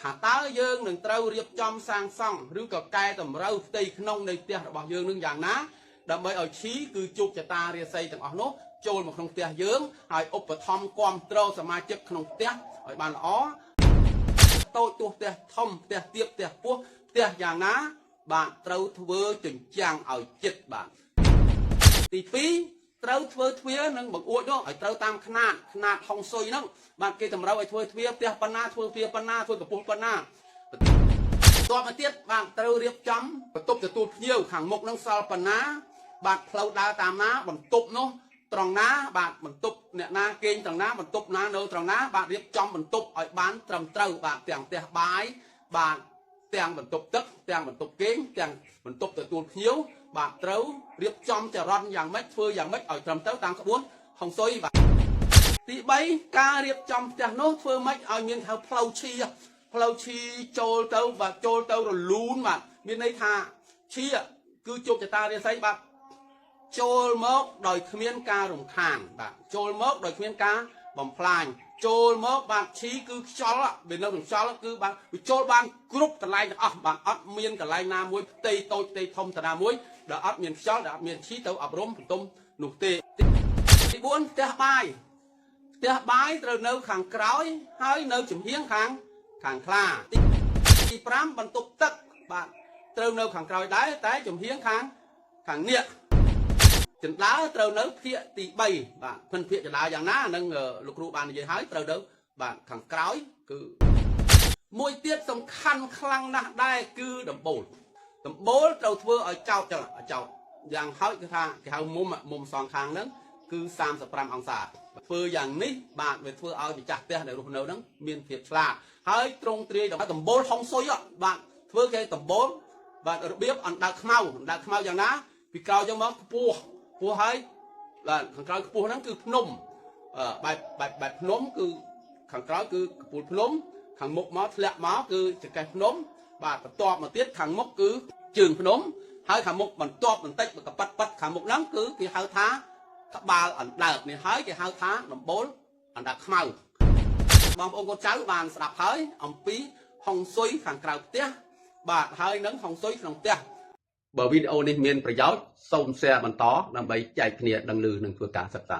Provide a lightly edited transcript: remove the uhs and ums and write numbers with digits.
ថាតើយើងនឹងត្រូវរៀបចំសាងសង់ឬក៏កែតម្រូវផ្ទៃក្នុងនៃផ្ទះរបស់យើងនឹងយ៉ាងណាដើម្បីឲ្យឈីគឺជោគជតារាសីទាំងអស់នោះចូលមកក្នុងផ្ទះយើងហើយឧបត្ថម្ភគ្រប់គ្រងសមាជិកក្នុងផ្ទះឲ្យបានល្អតូចទោះផ្ទះធំផ្ទះទាបផ្ទះពោះផ្ទះយ៉ាងណាបាទត្រូវធ្វើជញ្ជាំងឲ្យជិតបាទទី2ត្រូវធ្វើទ្វារនិងបង្អួចនោះឲ្យត្រូវតាមຂະຫນាតហុងស៊ុយហ្នឹងបាទគេតម្រូវឲ្យធ្វើទ្វារផ្ទះប៉ុណ្ណាធ្វើទ្វារប៉ុណ្ណាធ្វើកម្ពស់ប៉ុណ្ណាតបមកទៀតបាទត្រូវរៀបចំបន្ទប់ទទួលភ្ញៀវខាងមុខនឹងសល់ប៉ុណ្ណាបាទផ្លូវដើរតាមណាបន្ទប់នោះត្រង់ណាបាទបន្ទប់អ្នកណាគេងត្រង់ណាបន្ទប់ណានៅត្រង់ណាបាទរៀបចំបន្ទប់ឲ្យបានត្រឹមត្រូវបាទទាំងផ្ទះបាយបាទទាំងបន្ទប់ទឹកទាំងបន្ទប់គេងទាំងបន្ទប់ទទួលភ្ញៀវបាទត្រូវរៀបចំចរន្តយ៉ាងម៉េចធ្វើយ៉ាងម៉េចឲ្យត្រឹមត្រូវតាមក្បួនហុងស៊ុយបាទទី3ការរៀបចំផ្ទះនោះធ្វើម៉េចឲ្យមានហៅផ្លូវឈីចូលទៅបាទចូលទៅរលូនបាទមានន័យថាឈីគឺជោគជតារាសីបាទចូលមកដោយគ្មានការរំខានបាទចូលមកដោយគ្មានការបំផ្លាញចូលមកបាទឈីគឺខ្យល់វានៅក្នុងខ្យល់គឺបាទវាចូលបានគ្រប់កន្លែងទាំងអស់បាទអត់មានកន្លែងណាមួយផ្ទៃតូចផ្ទៃធំតាណាមួយដែលអត់មានខ្យល់ដែលអត់មានឈីទៅអប់រំបន្ទុំនោះទេទី4ផ្ទះបាយត្រូវនៅខាងក្រោយហើយនៅចំហៀងខាងខ្លាទី5បន្ទប់ទឹកបាទត្រូវនៅខាងក្រោយដែរតែចំហៀងខាងនេះចន្លើត្រូវនៅភាគទី3បាទភិនភាគចន្លើយ៉ាងណានឹងលោកគ្រូបាននិយាយហើយត្រូវនៅបាទខាងក្រោយគឺមួយទៀតសំខាន់ខ្លាំងណាស់ដែរគឺដំបូលត្រូវធ្វើឲ្យចោតយ៉ាងហោចគឺថាគេហៅមុំសងខាងហ្នឹងគឺ35អង្សាធ្វើយ៉ាងនេះបាទវាធ្វើឲ្យម្ចាស់ផ្ទះដែលរស់នៅហ្នឹងមានភាពឆ្លាតហើយត្រង់ទ្រាយដំបូលហុងស៊ុយបាទធ្វើគេដំបូលបាទរបៀបអណ្ដើកខ្មៅយ៉ាងណាពីក្រោយយកមកខ្ពស់ហើយបាទខាងក្រោយខ្ពស់ហ្នឹងគឺភ្នំបែបភ្នំគឺខាងក្រោយគឺកពូលភ្នំខាងមុខមកធ្លាក់មកគឺចង្កេះភ្នំបាទបន្ទាប់មកទៀតខាងមុខគឺជើងភ្នំហើយខាងមុខបន្ទាប់បន្តិចកប៉ាត់ខាងមុខហ្នឹងគឺគេហៅថាក្បាលអណ្ដើកនេះហើយគេហៅថាដំបូលអណ្ដើកខ្មៅបងប្អូនកូនចៅបានស្ដាប់ហើយអំពីហុងស៊ុយខាងក្រៅផ្ទះបាទហើយនឹងហុងស៊ុយក្នុងផ្ទះបើវីដេអូនេះមានប្រយោជន៍សូម share បន្តដើម្បីចែកគ្នាដឹងឮនិងធ្វើការសិក្សា